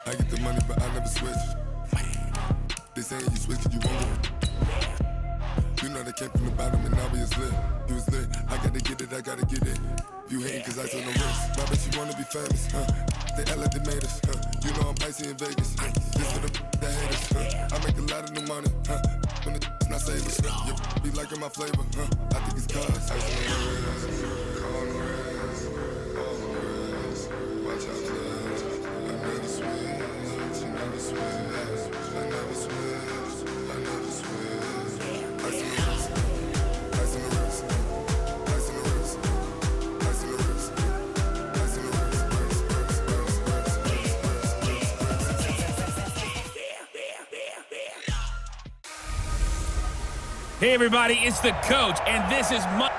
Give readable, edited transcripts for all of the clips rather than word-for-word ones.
I get the money, but I never switch. They saying you switch 'cause you won't go. You know they came from the bottom and now we is lit. You was lit, I gotta get it, I gotta get it. You hating 'cause I told no risk. My bitch, you wanna be famous, huh? They act like they made us, huh? You know I'm icy in Vegas. This for the that hate us, huh? I make a lot of new money, huh? When the not save us, huh? You be liking my flavor, huh? I think it's cause ice on the wrist, on the wrist, on the wrist. Watch out, please. I never switch, I never switch, I never switch, I never switch. Ice on the wrist, ice on the wrist, ice on the wrist, ice on the wrist, ice on the wrist. Hey everybody, it's the coach, and this is my...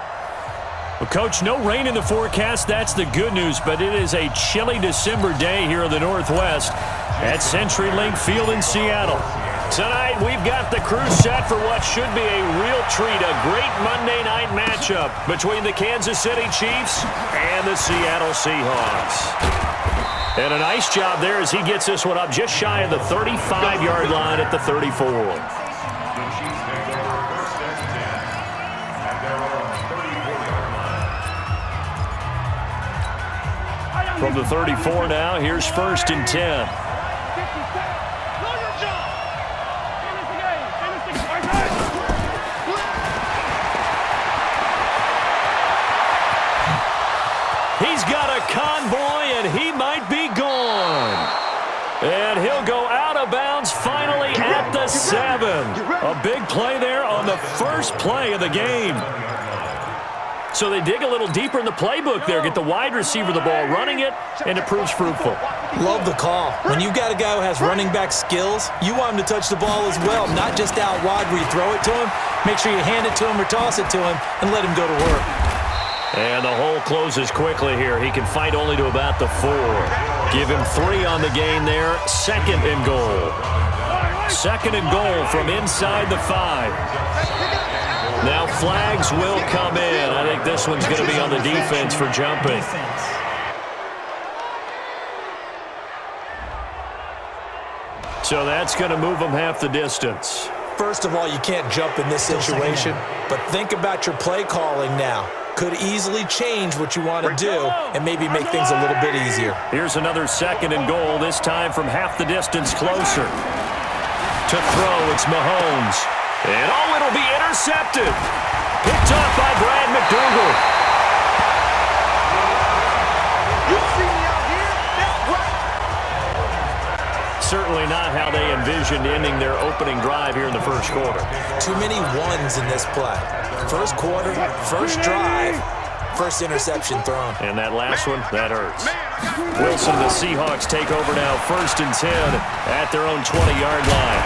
Well, Coach, no rain in the forecast. That's the good news, but it is a chilly December day here in the Northwest at CenturyLink Field in Seattle. Tonight, we've got the crew set for what should be a real treat, a great Monday night matchup between the Kansas City Chiefs and the Seattle Seahawks. And a nice job there as he gets this one up just shy of the 35-yard line at the 34. From the 34 now, here's 1st and 10. He's got a convoy, and he might be gone. And he'll go out of bounds finally at the 7. A big play there on the first play of the game. So they dig a little deeper in the playbook there, get the wide receiver the ball, running it, and it proves fruitful. Love the call. When you got a guy who has running back skills, you want him to touch the ball as well, not just out wide where you throw it to him. Make sure you hand it to him or toss it to him and let him go to work. And the hole closes quickly here. He can fight only to about the 4. Give him 3 on the gain there. 2nd and goal. 2nd and goal from inside the 5. Now flags will come in. I think this one's going to be on the defense for jumping. So that's going to move them half the distance. First of all, you can't jump in this situation, but think about your play calling now. Could easily change what you want to do and maybe make things a little bit easier. Here's another 2nd and goal, this time from half the distance closer. To throw, it's Mahomes. And oh, it'll be intercepted. Picked up by Brad McDougal. You see me out here? That's right. Certainly not how they envisioned ending their opening drive here in the first quarter. Too many ones in this play. First quarter, first drive, first interception thrown. And that last one, that hurts. Wilson, the Seahawks take over now, 1st and 10 at their own 20-yard line.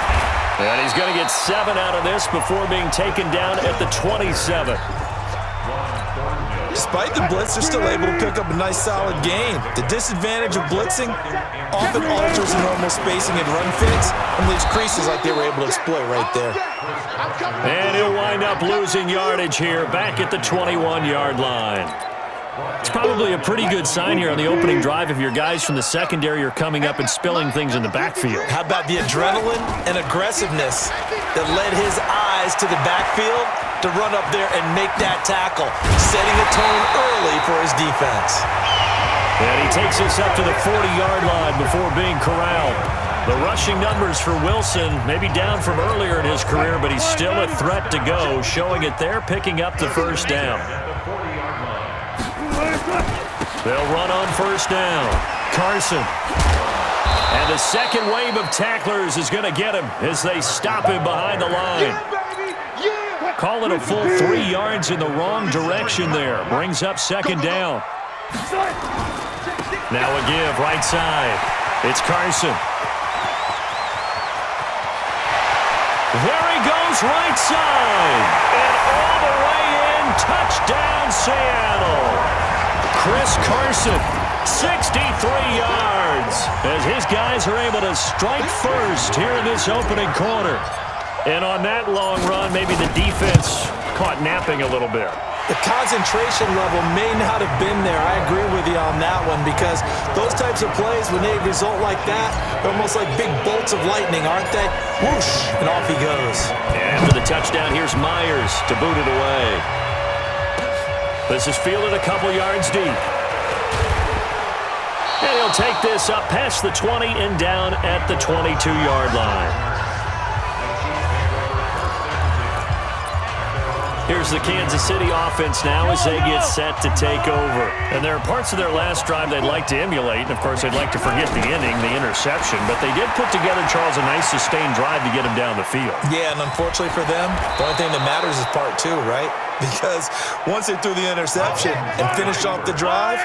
And he's going to get 7 out of this before being taken down at the 27. Despite the blitz, they're still able to pick up a nice solid gain. The disadvantage of blitzing often alters the normal spacing and run fits and leaves creases like they were able to exploit right there. And he'll wind up losing yardage here back at the 21-yard line. It's probably a pretty good sign here on the opening drive if your guys from the secondary are coming up and spilling things in the backfield. How about the adrenaline and aggressiveness that led his eyes to the backfield to run up there and make that tackle, setting a tone early for his defense. And he takes us up to the 40-yard line before being corralled. The rushing numbers for Wilson maybe down from earlier in his career, but he's still a threat to go, showing it there, picking up the first down. They'll run on 1st down. Carson. And the second wave of tacklers is going to get him as they stop him behind the line. Call it a full 3 yards in the wrong direction there. Brings up 2nd down. Now a give right side. It's Carson. There he goes right side. And all the way in. Touchdown Seattle. Chris Carson, 63 yards, as his guys are able to strike first here in this opening quarter. And on that long run, maybe the defense caught napping a little bit. The concentration level may not have been there. I agree with you on that one because those types of plays, when they result like that, they're almost like big bolts of lightning, aren't they? Whoosh, and off he goes. And for the touchdown, here's Myers to boot it away. This is fielded a couple yards deep. And he'll take this up past the 20 and down at the 22-yard line. Here's the Kansas City offense now as they get set to take over. And there are parts of their last drive they'd like to emulate. And, of course, they'd like to forget the inning, the interception. But they did put together, Charles, a nice sustained drive to get them down the field. Yeah, and unfortunately for them, the only thing that matters is part two, right? Because once they threw the interception and finished off the drive,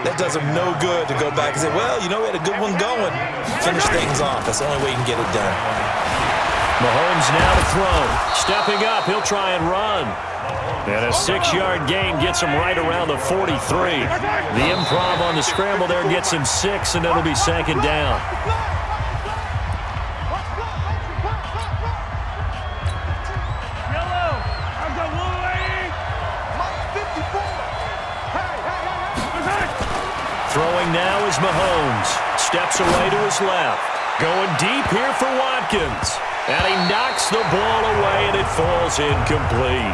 that does them no good to go back and say, well, you know, we had a good one going. Finish things off. That's the only way you can get it done. Mahomes now to throw. Stepping up, he'll try and run. And a 6-yard gain gets him right around the 43. The improv on the scramble there gets him 6, and it'll be second down. Throwing now is Mahomes. Steps away to his left. Going deep here for Watkins. And he knocks the ball away, and it falls incomplete.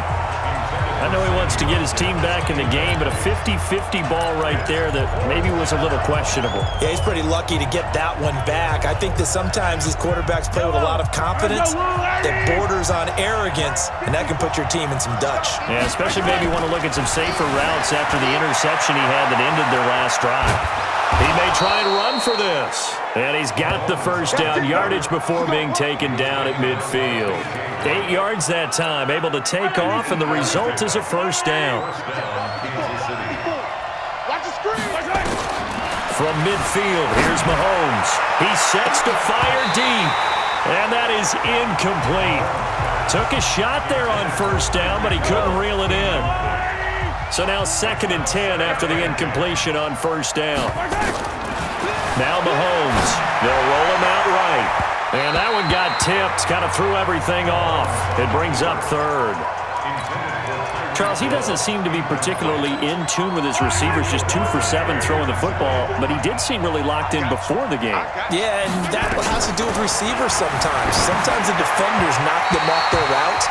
I know he wants to get his team back in the game, but a 50-50 ball right there that maybe was a little questionable. Yeah, he's pretty lucky to get that one back. I think that sometimes these quarterbacks play with a lot of confidence that borders on arrogance, and that can put your team in some Dutch. Yeah, especially maybe want to look at some safer routes after the interception he had that ended their last drive. He may try and run for this. And he's got the first down yardage before being taken down at midfield. 8 yards that time, able to take off, and the result is a first down. From midfield, here's Mahomes. He sets to fire deep, and that is incomplete. Took a shot there on first down, but he couldn't reel it in. So now 2nd and 10 after the incompletion on first down. Now Mahomes. They'll roll him out right. And that one got tipped, kind of threw everything off. It brings up 3rd. Charles, he doesn't seem to be particularly in tune with his receivers, just 2 for 7 throwing the football, but he did seem really locked in before the game. Yeah, and that has to do with receivers sometimes. Sometimes the defenders knock them off their routes,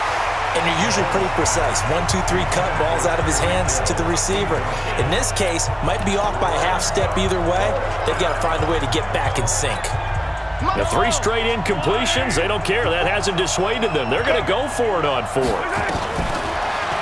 and they're usually pretty precise. 1, 2, 3 cut, balls out of his hands to the receiver. In this case, might be off by a half step either way. They've got to find a way to get back in sync. The 3 straight incompletions, they don't care. That hasn't dissuaded them. They're going to go for it on 4th.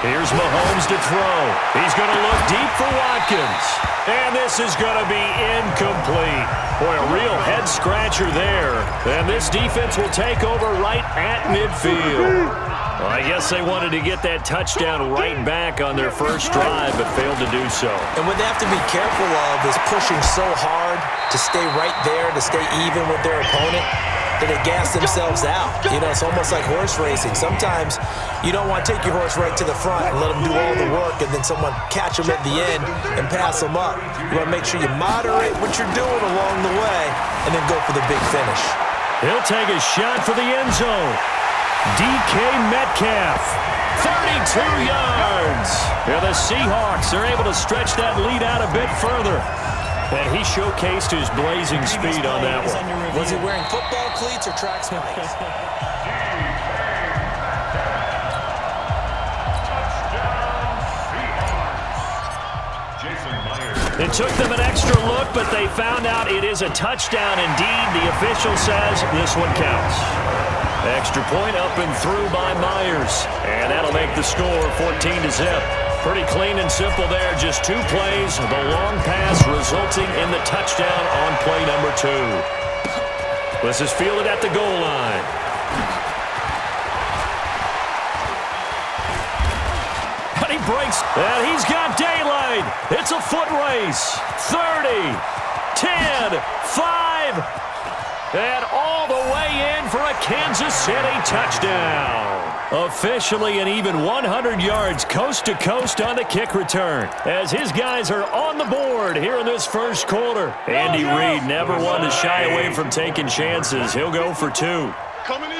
Here's Mahomes to throw. He's going to look deep for Watkins. And this is going to be incomplete. Boy, a real head-scratcher there. And this defense will take over right at midfield. Well, I guess they wanted to get that touchdown right back on their first drive, but failed to do so. And what they have to be careful of is pushing so hard to stay right there, to stay even with their opponent, that they gas themselves out. You know, it's almost like horse racing. Sometimes you don't want to take your horse right to the front and let them do all the work and then someone catch them at the end and pass them up. You want to make sure you moderate what you're doing along the way and then go for the big finish. He'll take a shot for the end zone. DK Metcalf, 32 yards. Yeah, the Seahawks are able to stretch that lead out a bit further. And he showcased his blazing speed on that one. Was he wearing football cleats or track spikes? It took them an extra look, but they found out it is a touchdown indeed. The official says this one counts. Extra point up and through by Myers. And that'll make the score 14-0. Pretty clean and simple there. Just 2 plays. The long pass resulting in the touchdown on play number 2. This is fielded at the goal line. And he breaks. And he's got daylight. It's a foot race. 30, 10, 5. And all the way in for a Kansas City touchdown. Officially an even 100 yards coast to coast on the kick return as his guys are on the board here in this first quarter. Andy Reid never one to shy away from taking chances. He'll go for 2.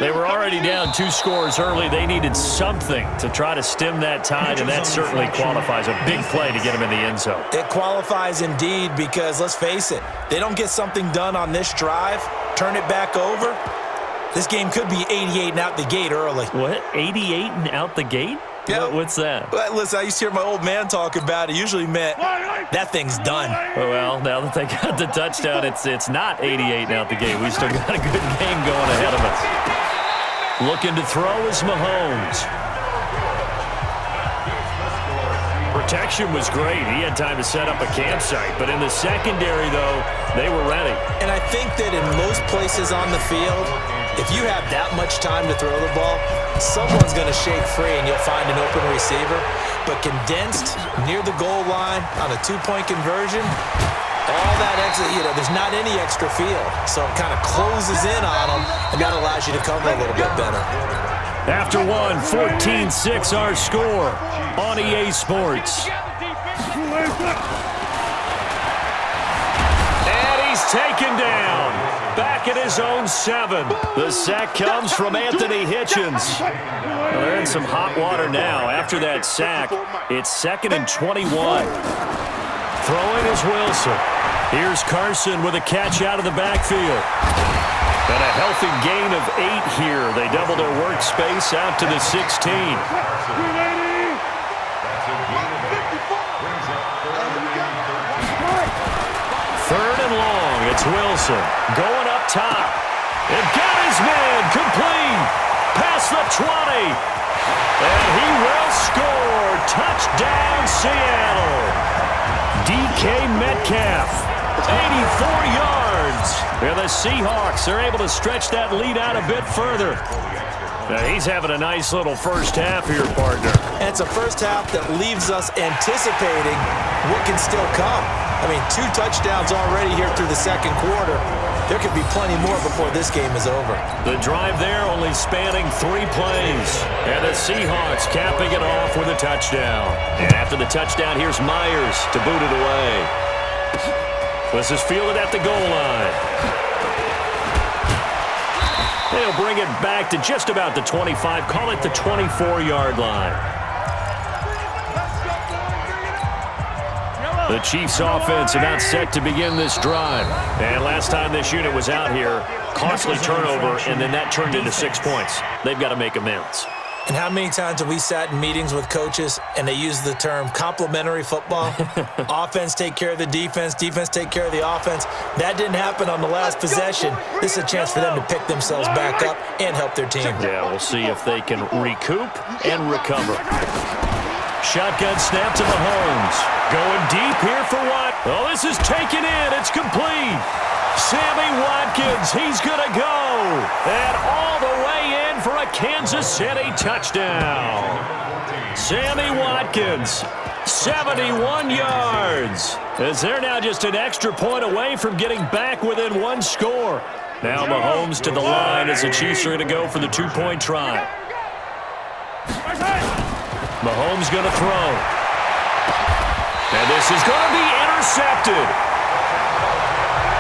They were already down 2 scores early. They needed something to try to stem that tide, and that certainly qualifies. A big play to get them in the end zone. It qualifies indeed because, let's face it, they don't get something done on this drive, turn it back over, this game could be 88 and out the gate early. What? 88 and out the gate? Yeah. What's that? Well, listen, I used to hear my old man talk about it. Usually meant that thing's done. Well, now that they got the touchdown, it's not 88 and out the gate. We still got a good game going ahead of us. Looking to throw is Mahomes. Protection was great. He had time to set up a campsite. But in the secondary, though, they were ready. And I think that in most places on the field, if you have that much time to throw the ball, someone's going to shake free and you'll find an open receiver. But condensed near the goal line on a 2-point conversion, all that extra, there's not any extra field. So it kind of closes in on them, and that allows you to cover a little bit better. After one, 14-6 our score on EA Sports. And he's taken down. Back at his own 7. The sack comes from Anthony Hitchens. Well, they're in some hot water now. After that sack, it's 2nd and 21. Throwing is Wilson. Here's Carson with a catch out of the backfield. And a healthy gain of 8 here. They double their workspace out to the 16. 3rd and long. It's Wilson going up top. And got his man complete. Past the 20. And he will score. Touchdown, Seattle. DK Metcalf, 84 yards. And the Seahawks are able to stretch that lead out a bit further. Now he's having a nice little first half here, partner. And it's a first half that leaves us anticipating what can still come. I mean, 2 touchdowns already here through the second quarter. There could be plenty more before this game is over. The drive there only spanning 3 plays. And the Seahawks capping it off with a touchdown. And after the touchdown, here's Myers to boot it away. This is fielded at the goal line. They'll bring it back to just about the 25. Call it the 24-yard line. The Chiefs offense about set to begin this drive. And last time this unit was out here, costly turnover, and then that turned into 6 points. They've got to make amends. And how many times have we sat in meetings with coaches and they use the term complementary football? Offense take care of the defense, defense take care of the offense. That didn't happen on the last possession. This is a chance for them to pick themselves back up and help their team. Yeah, we'll see if they can recoup and recover. Shotgun snap to Mahomes. Going deep here for what? Oh, this is taken in. It's complete. Sammy Watkins, he's going to go. And all the way in for a Kansas City touchdown. Sammy Watkins, 71 yards. As they're now just an extra point away from getting back within 1 score. Now Mahomes to the line as the Chiefs are going to go for the 2-point try. Mahomes going to throw. And this is going to be intercepted.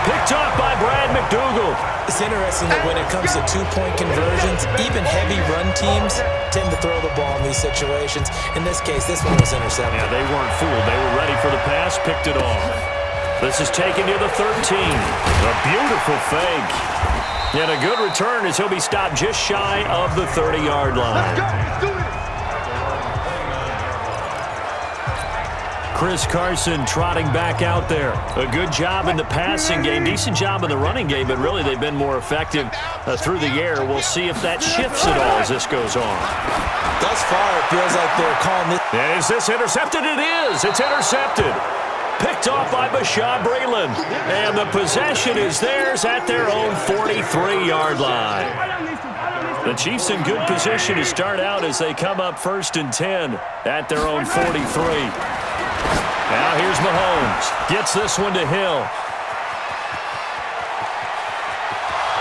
Picked off by Brad McDougal. It's interesting that when it comes to 2-point conversions, even heavy run teams tend to throw the ball in these situations. In this case, this one was intercepted. Yeah, they weren't fooled. They were ready for the pass, picked it off. This is taken near the 13. A beautiful fake. And a good return as he'll be stopped just shy of the 30-yard line. Chris Carson trotting back out there. A good job in the passing game, decent job in the running game, but really they've been more effective through the air. We'll see if that shifts at all as this goes on. Thus far, it feels like they're calling this. Is this intercepted? It is. It's intercepted. Picked off by Bashaud Breeland. And the possession is theirs at their own 43-yard line. The Chiefs in good position to start out as they come up 1st and 10 at their own 43. Now here's Mahomes. Gets this one to Hill.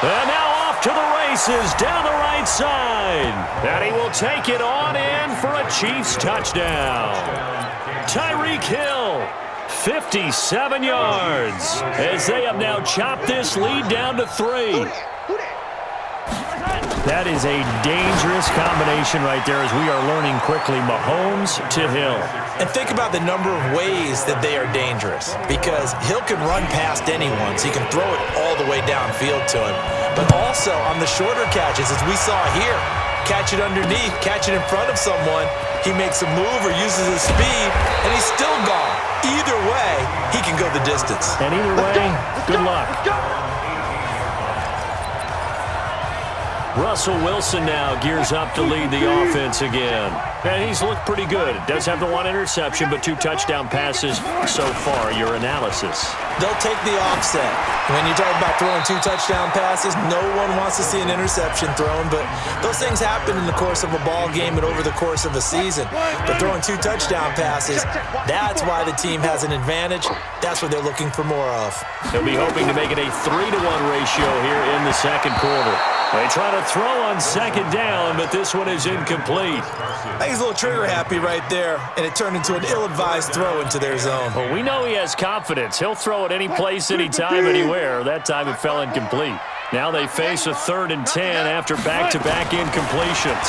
And now off to the races down the right side. And he will take it on in for a Chiefs touchdown. Tyreek Hill, 57 yards, as they have now chopped this lead down to 3. That is a dangerous combination right there as we are learning quickly. Mahomes to Hill. And think about the number of ways that they are dangerous, because Hill can run past anyone, so you can throw it all the way downfield to him. But also on the shorter catches, as we saw here, catch it underneath, catch it in front of someone, he makes a move or uses his speed, and he's still gone. Either way, he can go the distance. And either way, good luck. Russell Wilson now gears up to lead the offense again. And he's looked pretty good. Does have the one interception, but 2 touchdown passes so far. Your analysis? They'll take the offset. When you talk about throwing 2 touchdown passes, no one wants to see an interception thrown, but those things happen in the course of a ball game and over the course of a season. But throwing 2 touchdown passes, that's why the team has an advantage. That's what they're looking for more of. They'll be hoping to make it a 3-to-1 ratio here in the second quarter. They try to throw on second down, but this one is incomplete. I think he's a little trigger happy right there, and it turned into an ill-advised throw into their zone. Well, we know he has confidence. He'll throw it any place, anytime, anywhere. That time it fell incomplete. Now they face a 3rd and 10 after back-to-back incompletions.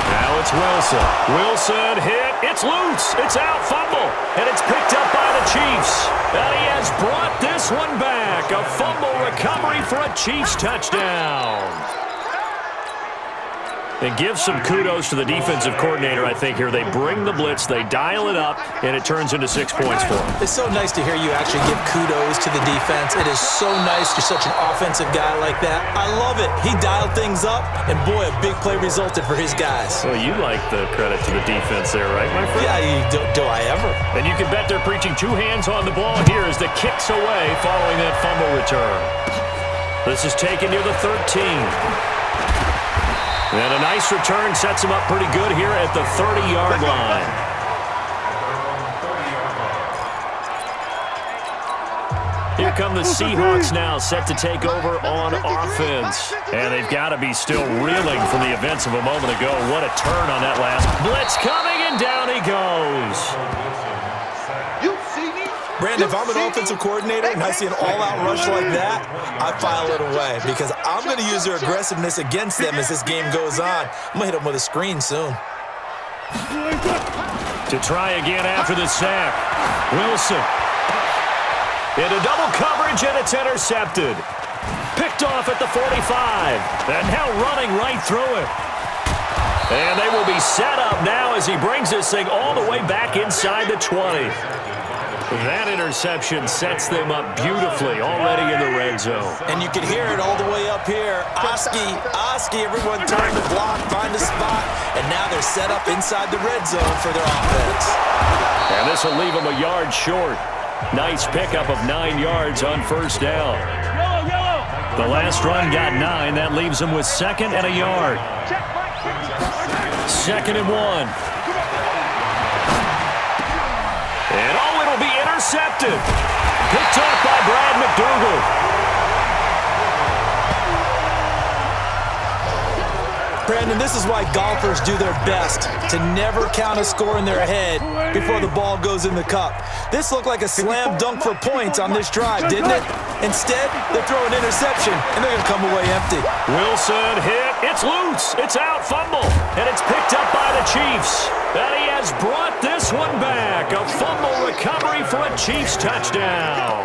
Now it's Wilson. Wilson hit. It's loose. It's out. Fumble. And it's picked up by the Chiefs. And he has brought this one back. A fumble recovery for a Chiefs touchdown. And give some kudos to the defensive coordinator, I think, here. They bring the blitz, they dial it up, and it turns into 6 points for them. It's so nice to hear you actually give kudos to the defense. It is so nice. You're such an offensive guy like that. I love it. He dialed things up, and boy, a big play resulted for his guys. Well, you like the credit to the defense there, right, my friend? Yeah, do I ever? And you can bet they're preaching 2 hands on the ball here as the kick's away following that fumble return. This is taken near the 13. And a nice return sets him up pretty good here at the 30-yard line. Here come the Seahawks now, set to take over on offense. And they've got to be still reeling from the events of a moment ago. What a turn on that last blitz coming, and down he goes. Brandon, if I'm an offensive coordinator and I see an all-out rush like that, I file it away because I'm going to use their aggressiveness against them as this game goes on. I'm going to hit them with a screen soon. To try again after the sack. Wilson. Into double coverage, and it's intercepted. Picked off at the 45. And now running right through it. And they will be set up now as he brings this thing all the way back inside the 20. That interception sets them up beautifully already in the red zone. And you can hear it all the way up here. Oski, everyone turn the block, find a spot, and now they're set up inside the red zone for their offense. And this will leave them a yard short. Nice pickup of 9 yards on first down. The last run got 9. That leaves them with 2nd and a yard. 2nd and 1. And it'll be intercepted. Picked off by Brad McDougal. Brandon, this is why golfers do their best to never count a score in their head before the ball goes in the cup. This looked like a slam dunk for points on this drive, didn't it? Instead, they throw an interception, and they're going to come away empty. Wilson hit. It's loose. It's out. Fumble. And it's picked up by the Chiefs. And he has brought this one back. A fumble recovery for a Chiefs touchdown.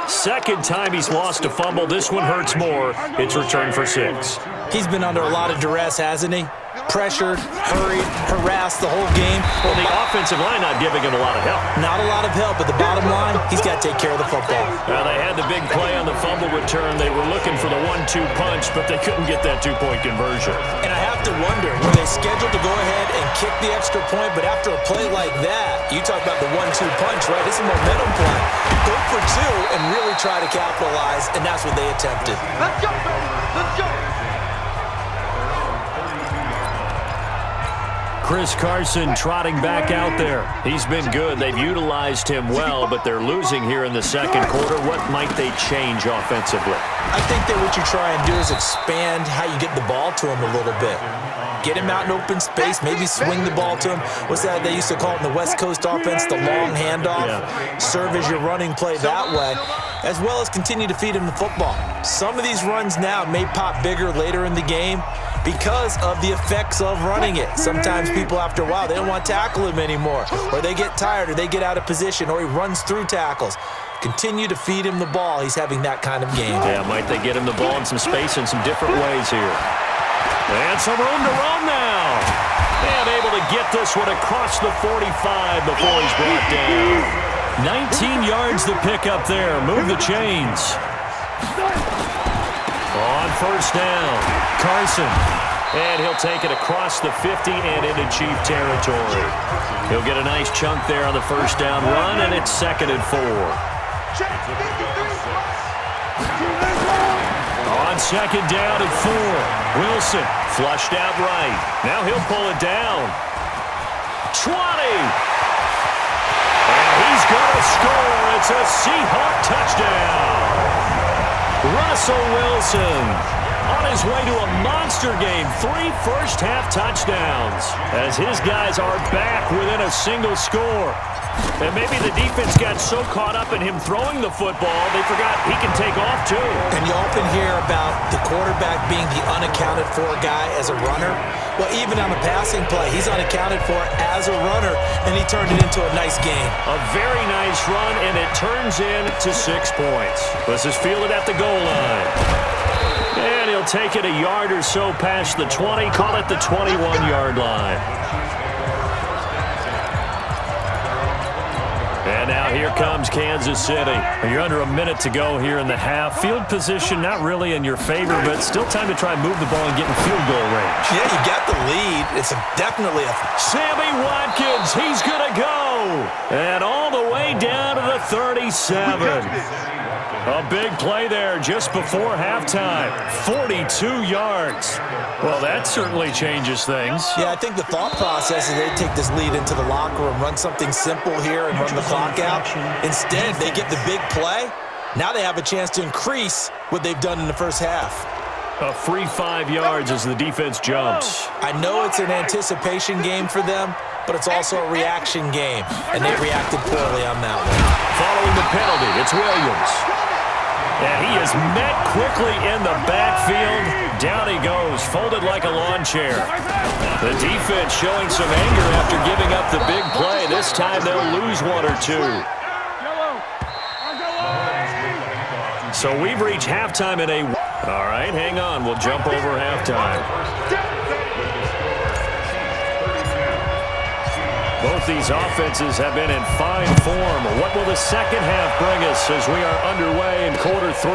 Second time he's lost a fumble. This one hurts more. It's returned for 6. He's been under a lot of duress, hasn't he? Pressured, hurried, harassed the whole game. Well, the offensive line not giving him a lot of help. Not a lot of help, but the bottom line, he's got to take care of the football. Well, they had the big play on the fumble return. They were looking for the 1-2 punch, but they couldn't get that 2-point conversion. And I have to wonder, were they scheduled to go ahead and kick the extra point, but after a play like that, you talk about the 1-2 punch, right? It's a momentum play. Go for 2 and really try to capitalize, and that's what they attempted. Let's go, baby. Let's go. Chris Carson trotting back out there. He's been good. They've utilized him well, but they're losing here in the second quarter. What might they change offensively? I think that what you try and do is expand how you get the ball to him a little bit. Get him out in open space, maybe swing the ball to him. What's that they used to call it in the West Coast offense, the long handoff? Yeah. Serve as your running play that way, as well as continue to feed him the football. Some of these runs now may pop bigger later in the game because of the effects of running it. Sometimes people, after a while, they don't want to tackle him anymore, or they get tired, or they get out of position, or he runs through tackles. Continue to feed him the ball. He's having that kind of game. Yeah, might they get him the ball in some space in some different ways here. And some room to run now. And able to get this one across the 45 before he's brought down. 19 yards to pick up there. Move the chains. On first down, Carson. And he'll take it across the 50 and into Chief territory. He'll get a nice chunk there on the first down run, and it's 2nd and 4. On 2nd down and 4, Wilson flushed out right. Now he'll pull it down. 20. And he's going to score. It's a Seahawk touchdown. Russell Wilson on his way to a monster game. 3 first-half touchdowns as his guys are back within a single score. And maybe the defense got so caught up in him throwing the football, they forgot he can take off too. And you often hear about the quarterback being the unaccounted-for guy as a runner. Well, even on a passing play, he's unaccounted for as a runner, and he turned it into a nice game. A very nice run, and it turns into 6 points. This is fielded at the goal line. And he'll take it a yard or so past the 20, call it the 21-yard line. And now here comes Kansas City. You're under a minute to go here in the half. Field position not really in your favor, but still time to try and move the ball and get in field goal range. Yeah, you got the lead. It's definitely a... Sammy Watkins, he's going to go. And all the way down to the 37. A big play there just before halftime. 42 yards. Well, that certainly changes things. Yeah, I think the thought process is they take this lead into the locker room, run something simple here and run the clock out. Instead, they get the big play. Now they have a chance to increase what they've done in the first half. A free 5 yards as the defense jumps. I know it's an anticipation game for them, but it's also a reaction game, and they reacted poorly on that one. Following the penalty, it's Williams. And he is met quickly in the backfield. Down he goes, folded like a lawn chair. The defense showing some anger after giving up the big play. This time they'll lose 1 or 2. So we've reached halftime in a... All right, hang on. We'll jump over halftime. Both these offenses have been in fine form. What will the second half bring us as we are underway in quarter 3?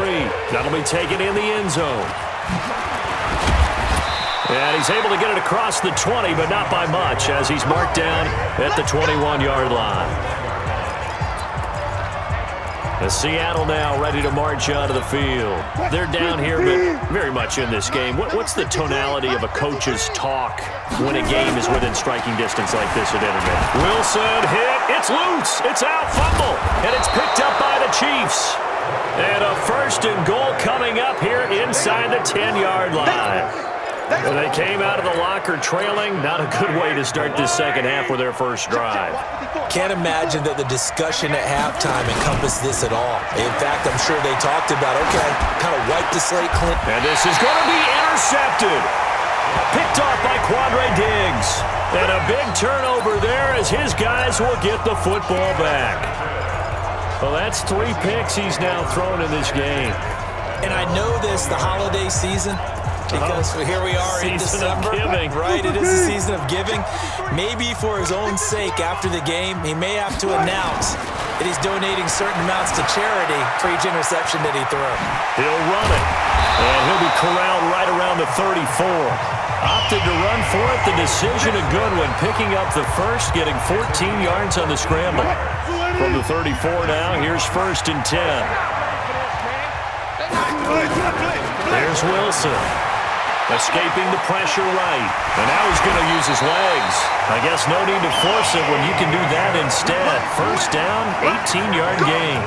That'll be taken in the end zone. And he's able to get it across the 20, but not by much as he's marked down at the 21-yard line. As Seattle now ready to march onto the field. They're down here, but very much in this game. What's the tonality of a coach's talk when a game is within striking distance like this at internet? Wilson hit. It's loose. It's out. Fumble. And it's picked up by the Chiefs. And a 1st and goal coming up here inside the 10-yard line. And they came out of the locker trailing. Not a good way to start this second half with their first drive. Can't imagine that the discussion at halftime encompassed this at all. In fact, I'm sure they talked about, okay, kind of wipe the slate clean. And this is going to be intercepted. Picked off by Quandre Diggs. And a big turnover there as his guys will get the football back. Well, that's 3 picks he's now thrown in this game. And I know this, the holiday season, because here we are in December. Right, it is a season of giving. Maybe for his own sake after the game, he may have to announce that he's donating certain amounts to charity for each interception that he threw. He'll run it, and he'll be corralled right around the 34. Opted to run for it. The decision a good one, picking up the first, getting 14 yards on the scramble. From the 34 now, here's 1st and 10. There's Wilson. Escaping the pressure right. And now he's going to use his legs. I guess no need to force it when you can do that instead. First down, 18-yard gain.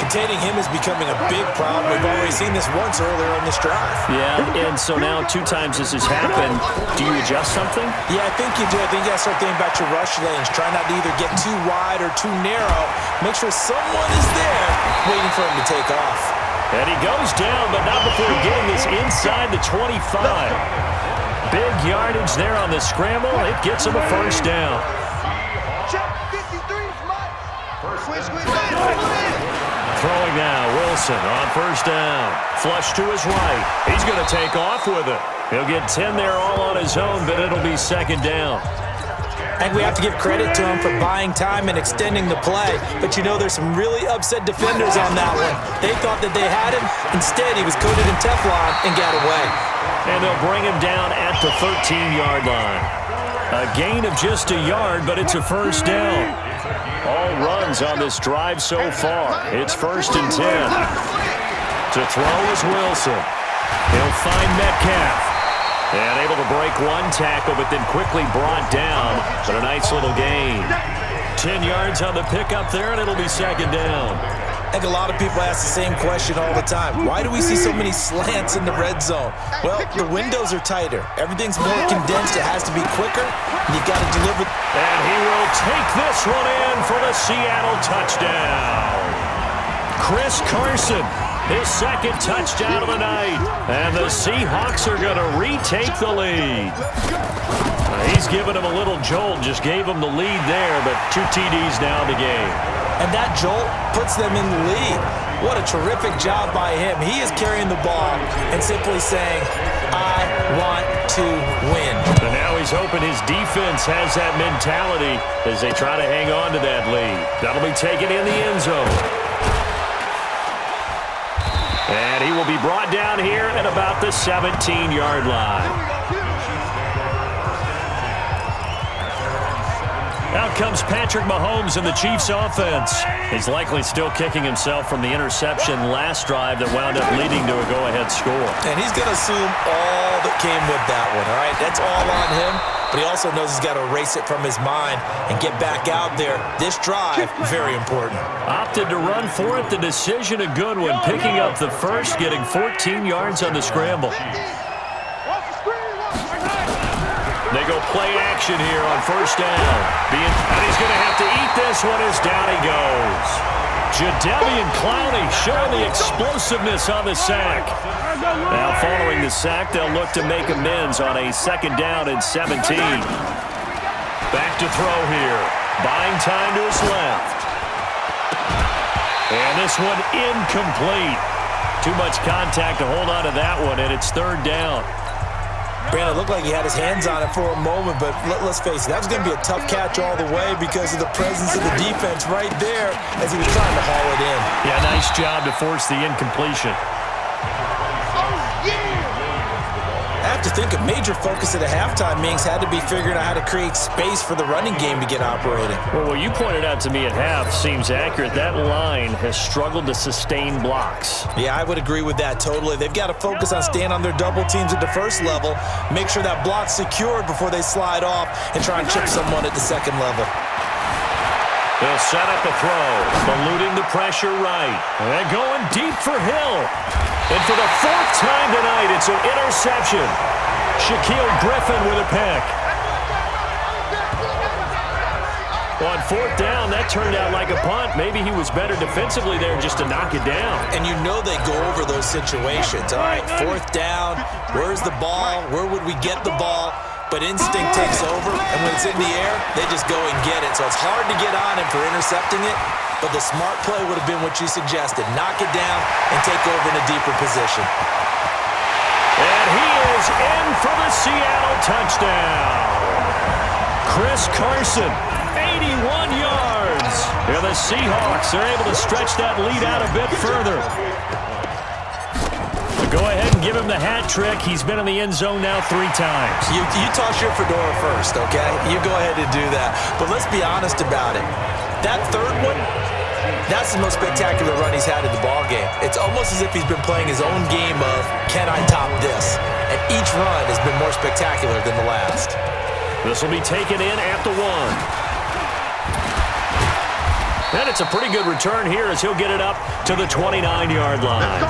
Containing him is becoming a big problem. We've already seen this once earlier in this drive. Yeah, and so now 2 times this has happened. Do you adjust something? Yeah, I think you do. I think you got to start thinking about your rush lanes. Try not to either get too wide or too narrow. Make sure someone is there waiting for him to take off. And he goes down, but not before getting this inside the 25. Big yardage there on the scramble. It gets him a first down. Check 53 Mike. Squeeze. Throwing now, Wilson on first down. Flush to his right. He's going to take off with it. He'll get 10 there all on his own, but it'll be second down. I think we have to give credit to him for buying time and extending the play. But you know, there's some really upset defenders on that one. They thought that they had him. Instead, he was coated in Teflon and got away. And they'll bring him down at the 13-yard line. A gain of just a yard, but it's a first down. All runs on this drive so far. It's first and 10. To throw is Wilson. He'll find Metcalf. And able to break one tackle, but then quickly brought down. But a nice little gain. 10 yards on the pickup there, and it'll be second down. I think a lot of people ask the same question all the time. Why do we see so many slants in the red zone? Well, the windows are tighter. Everything's more condensed. It has to be quicker, and you've got to deliver. And he will take this one in for the Seattle touchdown. Chris Carson, his second touchdown of the night. And the Seahawks are going to retake the lead. He's given him a little jolt, just gave him the lead there, but 2 TDs now in the game. And that jolt puts them in the lead. What a terrific job by him. He is carrying the ball and simply saying, I want to win. And now he's hoping his defense has that mentality as they try to hang on to that lead. That'll be taken in the end zone. And he will be brought down here at about the 17-yard line. Out comes Patrick Mahomes in the Chiefs offense. He's likely still kicking himself from the interception last drive that wound up leading to a go-ahead score. And he's going to assume all that came with that one, all right? That's all on him, but he also knows he's got to erase it from his mind and get back out there. This drive, very important. Opted to run for it. The decision a good one. Picking up the first, getting 14 yards on the scramble. They go play action here on first down. And he's going to have to eat this one as down he goes. Jadeveon Clowney showing the explosiveness on the sack. Now following the sack, they'll look to make amends on a second down and 17. Back to throw here. Buying time to his left. And this one incomplete. Too much contact to hold on to that one, and it's third down. Brandon, it looked like he had his hands on it for a moment, but let's face it, that was going to be a tough catch all the way because of the presence of the defense right there as he was trying to haul it in. Yeah, nice job to force the incompletion. I have to think a major focus at the halftime meetings had to be figuring out how to create space for the running game to get operating. Well, what you pointed out to me at half seems accurate. That line has struggled to sustain blocks. Yeah, I would agree with that totally. They've got to focus on staying on their double teams at the first level, make sure that block's secured before they slide off and try and chip someone at the second level. They'll set up a throw, eluding the pressure right. And going deep for Hill. And for the 4th time tonight, it's an interception. Shaquille Griffin with a pick. On 4th down, that turned out like a punt. Maybe he was better defensively there just to knock it down. And you know they go over those situations. All right, 4th down, where's the ball? Where would we get the ball? But instinct takes over, and when it's in the air, they just go and get it. So it's hard to get on him for intercepting it, but the smart play would have been what you suggested. Knock it down and take over in a deeper position. And he is in for the Seattle touchdown. Chris Carson, 81 yards. And the Seahawks are able to stretch that lead out a bit further. Go ahead and give him the hat trick. He's been in the end zone now 3 times. You toss your fedora first, okay? You go ahead and do that. But let's be honest about it. That third one, That's the most spectacular run he's had in the ballgame. It's almost as if he's been playing his own game of, can I top this? And each run has been more spectacular than the last. This will be taken in at the 1. And it's a pretty good return here as he'll get it up to the 29-yard line.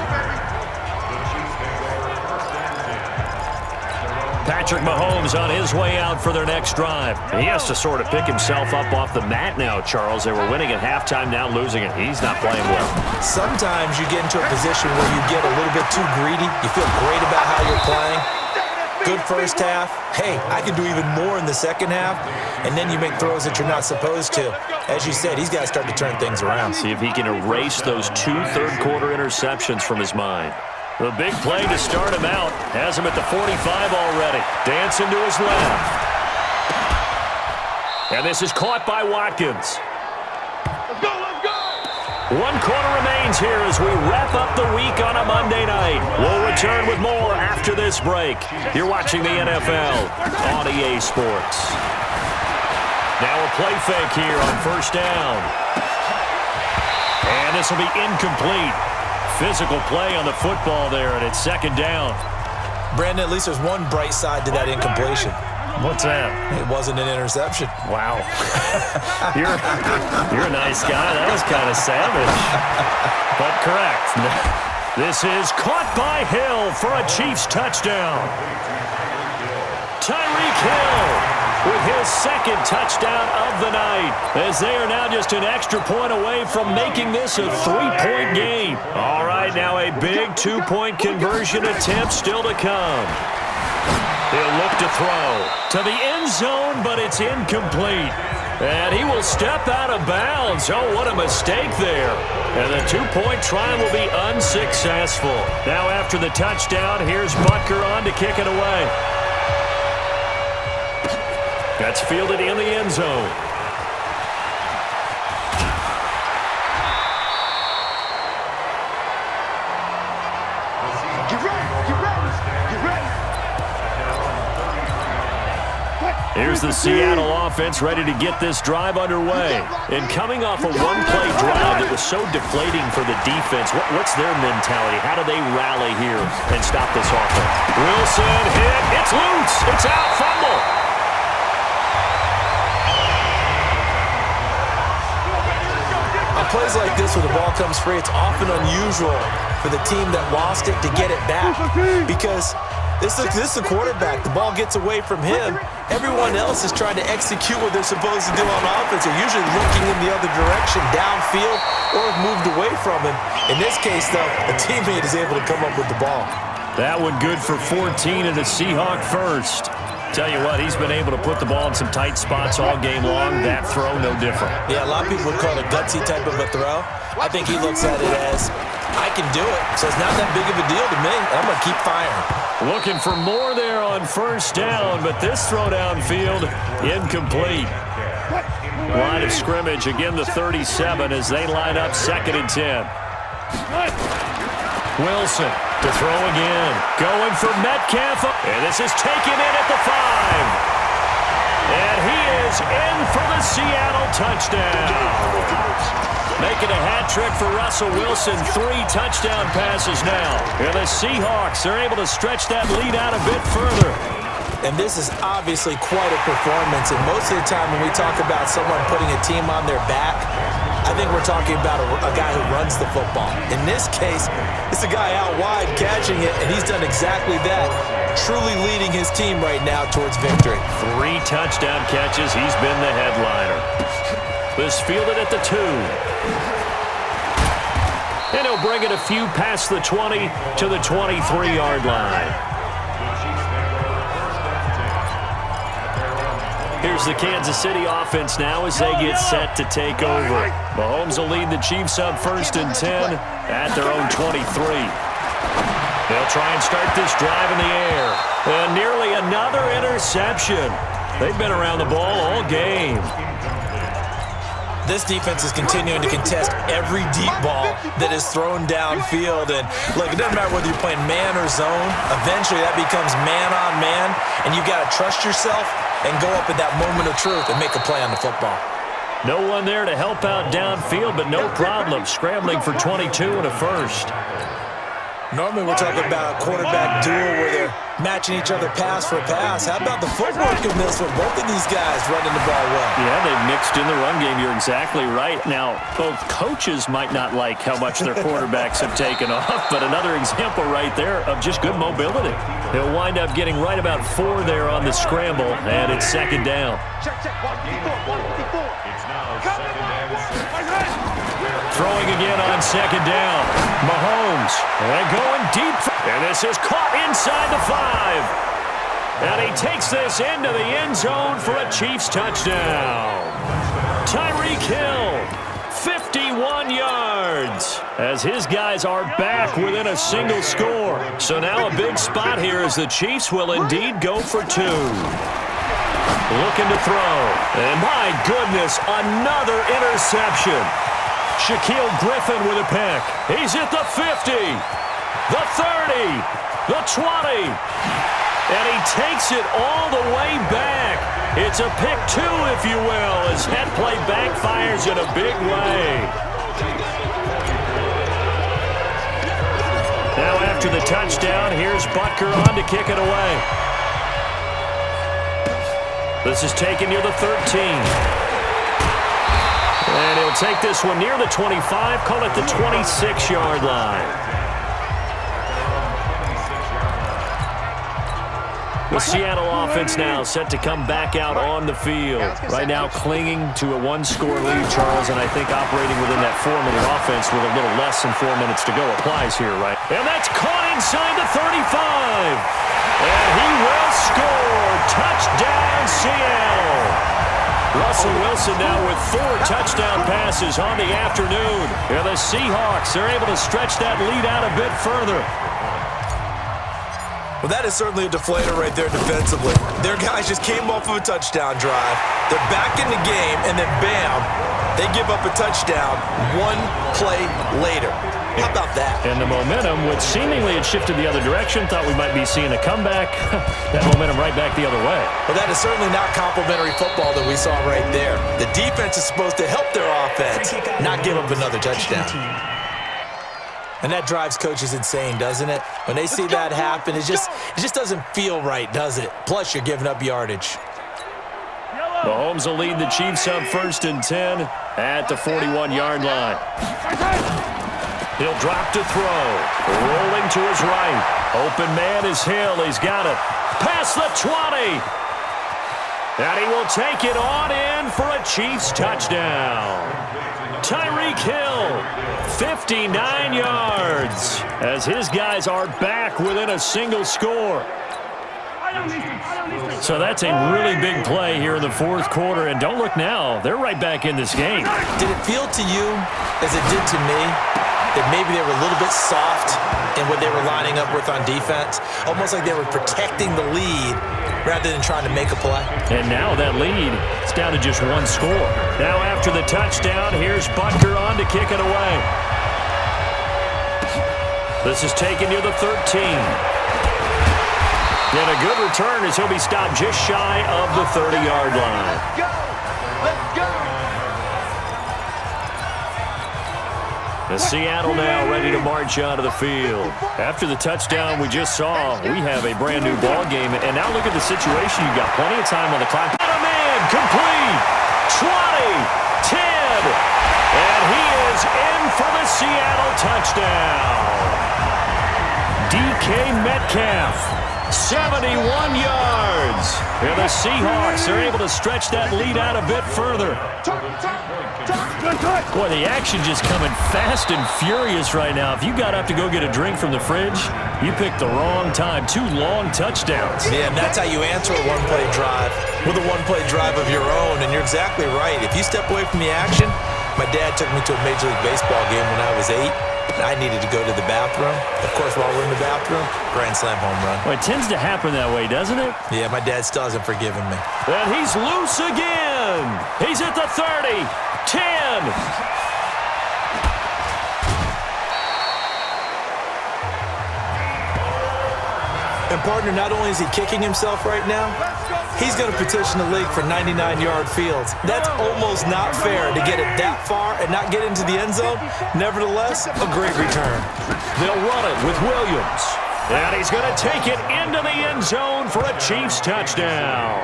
Patrick Mahomes on his way out for their next drive. He has to sort of pick himself up off the mat now, Charles. They were winning at halftime, now losing it. He's not playing well. Sometimes you get into a position where you get a little bit too greedy. You feel great about how you're playing. Good first half. Hey, I can do even more in the second half. And then you make throws that you're not supposed to. As you said, he's got to start to turn things around. See if he can erase those 2 third-quarter interceptions from his mind. The big play to start him out. Has him at the 45 already. Dancing to his left. And this is caught by Watkins. Let's go, let's go! 1 quarter remains here as we wrap up the week on a Monday night. We'll return with more after this break. You're watching the NFL on EA Sports. Now a play fake here on first down. And this will be incomplete. Physical play on the football there, and it's second down. Brandon, at least there's one bright side to that incompletion. What's that? It wasn't an interception. Wow. You're a nice guy. That was kind of savage. But correct. This is caught by Hill for a Chiefs touchdown. Tyreek Hill with his second touchdown of the night, as they are now just an extra point away from making this a 3-point game. All right, now a big 2-point conversion attempt still to come. He'll look to throw to the end zone, but it's incomplete. And he will step out of bounds. Oh, what a mistake there. And the 2-point try will be unsuccessful. Now after the touchdown, here's Butker on to kick it away. That's fielded in the end zone. Get ready, get ready, get ready. Here's the Seattle offense ready to get this drive underway. And coming off a one-play drive that was so deflating for the defense, what's their mentality? How do they rally here and stop this offense? Wilson hit. It's loose. It's out. Fumble. Plays like this where the ball comes free, it's often unusual for the team that lost it to get it back, because this is the quarterback. The ball gets away from him. Everyone else is trying to execute what they're supposed to do on offense. They're usually looking in the other direction, downfield, or have moved away from him. In this case, though, a teammate is able to come up with the ball. That one good for 14 and a Seahawk first. Tell you what, he's been able to put the ball in some tight spots all game long. That throw, no different. Yeah, a lot of people would call it a gutsy type of a throw. I think he looks at it as, I can do it, so it's not that big of a deal to me. I'm going to keep firing. Looking for more there on first down, but this throw downfield, incomplete. Line of scrimmage, again the 37 as they line up 2nd and 10. Wilson to throw again. Going for Metcalf. And this is taken in at the 5. And he is in for the Seattle touchdown. Making a hat trick for Russell Wilson. 3 touchdown passes now. And the Seahawks are able to stretch that lead out a bit further. And this is obviously quite a performance. And most of the time when we talk about someone putting a team on their back, I think we're talking about a guy who runs the football. In this case, it's a guy out wide catching it, and he's done exactly that, truly leading his team right now towards victory. 3 touchdown catches. He's been the headliner. This fielded at the 2. And he'll bring it a few past the 20 to the 23-yard line. Here's the Kansas City offense now as they get set to take over. Mahomes will lead the Chiefs up 1st and 10 at their own 23. They'll try and start this drive in the air. And nearly another interception. They've been around the ball all game. This defense is continuing to contest every deep ball that is thrown downfield. And look, it doesn't matter whether you're playing man or zone. Eventually that becomes man on man, and you got to trust yourself and go up at that moment of truth and make a play on the football. No one there to help out downfield, but no problem. Scrambling for 22 and a first. Normally we're talking about a quarterback duel where they're matching each other pass for pass. How about the footwork in this with both of these guys running the ball well? Yeah, they've mixed in the run game. You're exactly right. Now, both coaches might not like how much their quarterbacks have taken off, but another example right there of just good mobility. He'll wind up getting right about 4 there on the scramble, and it's second down. Check. 154. It's now second down. Throwing again on second down. Mahomes, and going deep. And this is caught inside the 5. And he takes this into the end zone for a Chiefs touchdown. Tyreek Hill, 51 yards, as his guys are back within a single score. So now a big spot here as the Chiefs will indeed go for 2. Looking to throw. And my goodness, another interception. Shaquille Griffin with a pick. He's at the 50, the 30, the 20. And he takes it all the way back. It's a pick 2, if you will, as that play backfires in a big way. Now after the touchdown, here's Butker on to kick it away. This is taken near the 13. And he'll take this one near the 25, call it the 26-yard line. The Seattle offense now set to come back out on the field. Right now clinging to a 1-score lead, Charles, and I think operating within that 4-minute offense with a little less than 4 minutes to go applies here, right? And that's caught inside the 35. And he will score. Touchdown, Seattle. Russell Wilson now with 4 touchdown passes on the afternoon. And the Seahawks are able to stretch that lead out a bit further. Well, that is certainly a deflator right there defensively. Their guys just came off of a touchdown drive. They're back in the game, and then bam, they give up a touchdown 1 play later. How about that? And the momentum, which seemingly had shifted the other direction, thought we might be seeing a comeback. That momentum right back the other way. Well, that is certainly not complimentary football that we saw right there. The defense is supposed to help their offense, not give up another touchdown. And that drives coaches insane, doesn't it? When they see that happen, it just doesn't feel right, does it? Plus, you're giving up yardage. Mahomes will lead the Chiefs up 1st and 10 at the 41-yard line. He'll drop to throw. Rolling to his right. Open man is Hill. He's got it. Past the 20. And he will take it on in for a Chiefs touchdown. Tyreek Hill, 59 yards, as his guys are back within a single score. So that's a really big play here in the 4th quarter. And don't look now. They're right back in this game. Did it feel to you, as it did to me, that maybe they were a little bit soft in what they were lining up with on defense? Almost like they were protecting the lead rather than trying to make a play. And now that lead is down to just 1 score. Now after the touchdown, here's Butker on to kick it away. This is taken near the 13. And a good return as he'll be stopped just shy of the 30-yard line. Let's go. The Seattle now ready to march onto the field. After the touchdown we just saw, we have a brand new ball game. And now look at the situation. You've got plenty of time on the clock. Got a man, complete, 20, 10, and he is in for the Seattle touchdown. DK Metcalf, 71 yards. And the Seahawks are able to stretch that lead out a bit further. Boy, the action just coming fast and furious right now. If you got up to go get a drink from the fridge, you picked the wrong time. 2 long touchdowns. Yeah, and that's how you answer a 1-play drive with a 1-play drive of your own. And you're exactly right. If you step away from the action, my dad took me to a Major League Baseball game when I was 8. And I needed to go to the bathroom. Of course, while we're in the bathroom, grand slam home run. Well, it tends to happen that way, doesn't it? Yeah, my dad still hasn't forgiven me. And he's loose again. He's at the 30, 10. And partner, not only is he kicking himself right now, he's going to petition the league for 99-yard fields. That's almost not fair to get it that far and not get into the end zone. Nevertheless, a great return. They'll run it with Williams. And he's going to take it into the end zone for a Chiefs touchdown.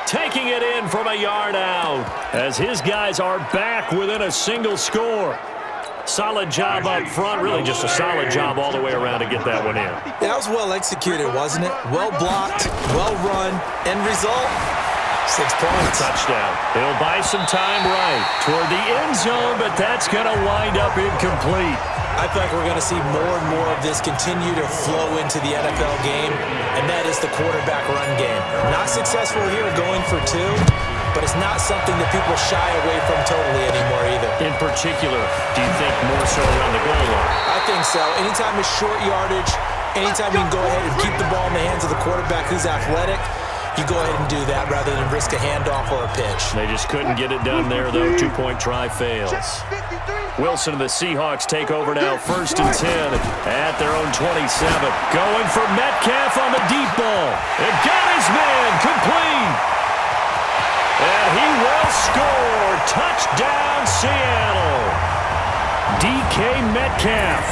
Taking it in from a yard out as his guys are back within a single score. Solid job up front, really just a solid job all the way around to get that one in. That was well executed, wasn't it? Well blocked, well run. End result, 6 points. Touchdown. He'll buy some time right toward the end zone, but that's going to wind up incomplete. I think we're going to see more and more of this continue to flow into the NFL game, and that is the quarterback run game. Not successful here going for 2, but it's not something that people shy away from totally anymore either. In particular, do you think more so around the goal line? I think so. Anytime it's short yardage, anytime you can go ahead and keep the ball in the hands of the quarterback who's athletic, you go ahead and do that rather than risk a handoff or a pitch. They just couldn't get it done there, though. 2-point try fails. Wilson and the Seahawks take over now, 1st and 10 at their own 27. Going for Metcalf on the deep ball. And got his man complete. And he will score. Touchdown, Seattle. DK Metcalf,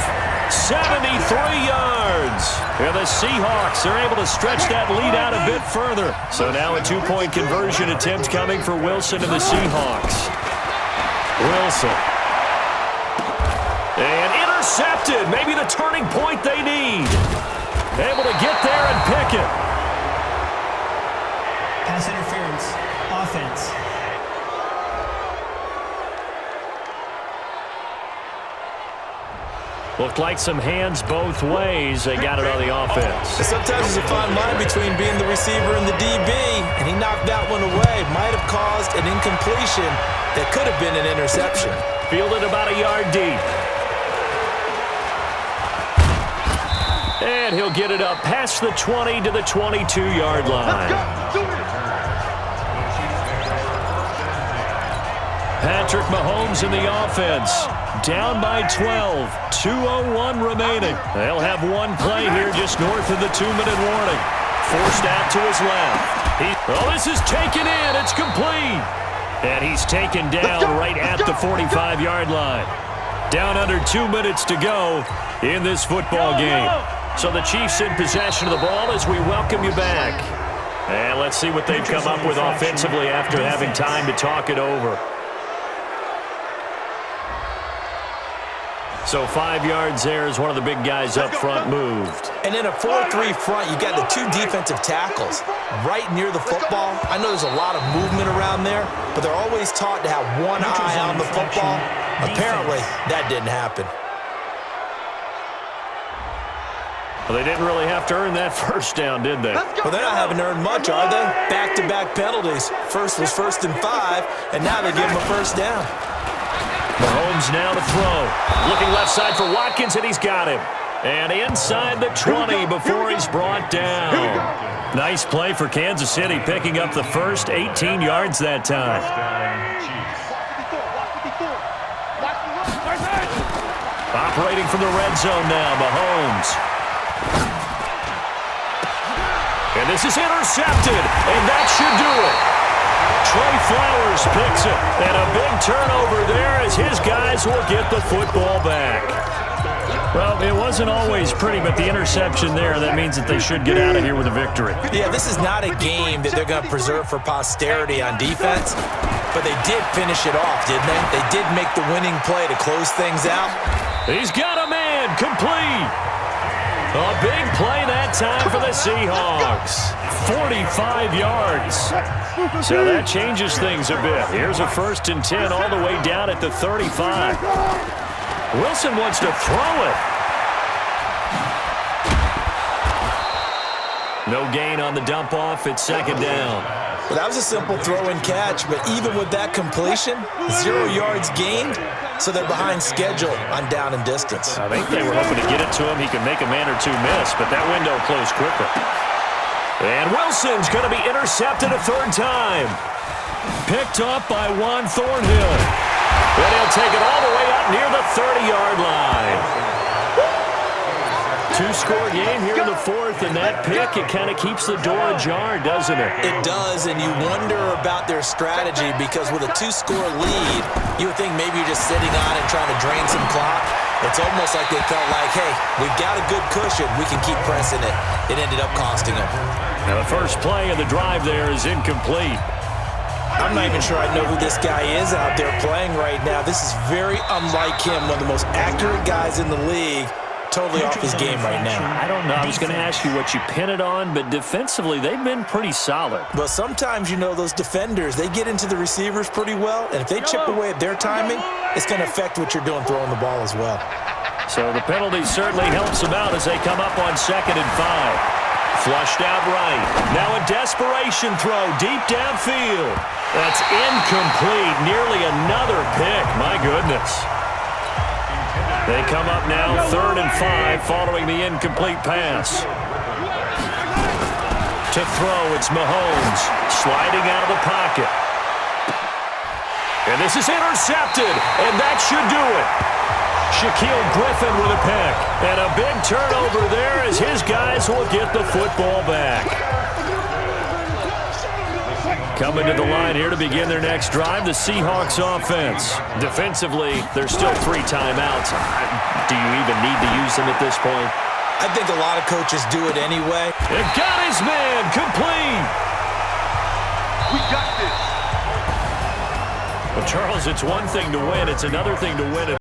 73 yards. And the Seahawks are able to stretch that lead out a bit further. So now a 2-point conversion attempt coming for Wilson and the Seahawks. Wilson. And intercepted. Maybe the turning point they need. Able to get there and pick it. Pass interference. Offense. Looked like some hands both ways. They got it on the offense. Sometimes there's a fine line between being the receiver and the DB, and he knocked that one away. Might have caused an incompletion that could have been an interception. Fielded about a yard deep. And he'll get it up past the 20 to the 22-yard line. Patrick Mahomes in the offense. Down by 12. 2:01 remaining. They'll have one play here just north of the 2-minute warning. Forced out to his left. This is taken in. It's complete. And he's taken down right at the 45-yard line. Down under 2 minutes to go in this football game. So the Chiefs in possession of the ball as we welcome you back. And let's see what they've come up with offensively after having time to talk it over. So 5 yards there as one of the big guys up front moved. And in a 4-3 front, you got the 2 defensive tackles right near the football. I know there's a lot of movement around there, but they're always taught to have one eye on the football. Apparently, that didn't happen. Well, they didn't really have to earn that first down, did they? Well, they're not having to earn much, are they? Back-to-back penalties. First was 1st and 5, and now they give them a first down. Mahomes now to throw. Looking left side for Watkins, and he's got him. And inside the 20 before he's brought down. Nice play for Kansas City, picking up the first 18 yards that time. Operating from the red zone now, Mahomes. And this is intercepted, and that should do it. Trey Flowers picks it, and a big turnover there as his guys will get the football back. Well, it wasn't always pretty, but the interception there, that means that they should get out of here with a victory. Yeah, this is not a game that they're going to preserve for posterity on defense, but they did finish it off, didn't they? They did make the winning play to close things out. He's got a man, complete. A big play that time for the Seahawks. 45 yards. So that changes things a bit. Here's a 1st and 10 all the way down at the 35. Wilson wants to throw it. No gain on the dump off. It's 2nd down. Well, that was a simple throw and catch, but even with that completion, 0 yards gained, so they're behind schedule on down and distance. I think they were hoping to get it to him. He could make a man or two miss, but that window closed quickly. And Wilson's going to be intercepted a 3rd time. Picked up by Juan Thornhill. And he'll take it all the way up near the 30-yard line. Two-score game here in the fourth, and that pick, it kind of keeps the door ajar, doesn't it? It does, and you wonder about their strategy because with a two-score lead, you would think maybe you're just sitting on it trying to drain some clock. It's almost like they felt like, hey, we've got a good cushion. We can keep pressing it. It ended up costing them. Now the first play of the drive there is incomplete. I'm not even sure I know who this guy is out there playing right now. This is very unlike him, one of the most accurate guys in the league. Totally off his game right now. I don't know. I was going to ask you what you pin it on, but defensively, they've been pretty solid. But sometimes, you know, those defenders, they get into the receivers pretty well, and if they chip away at their timing, it's going to affect what you're doing throwing the ball as well. So the penalty certainly helps them out as they come up on 2nd and 5. Flushed out right. Now a desperation throw deep downfield. That's incomplete. Nearly another pick. My goodness. They come up now 3rd and 5 following the incomplete pass. To throw, it's Mahomes sliding out of the pocket. And this is intercepted, and that should do it. Shaquille Griffin with a pick. And a big turnover there as his guys will get the football back. Coming to the line here to begin their next drive, the Seahawks offense. Defensively, there's still 3 timeouts. Do you even need to use them at this point? I think a lot of coaches do it anyway. And got his man complete. We got this. Well, Charles, it's one thing to win. It's another thing to win it.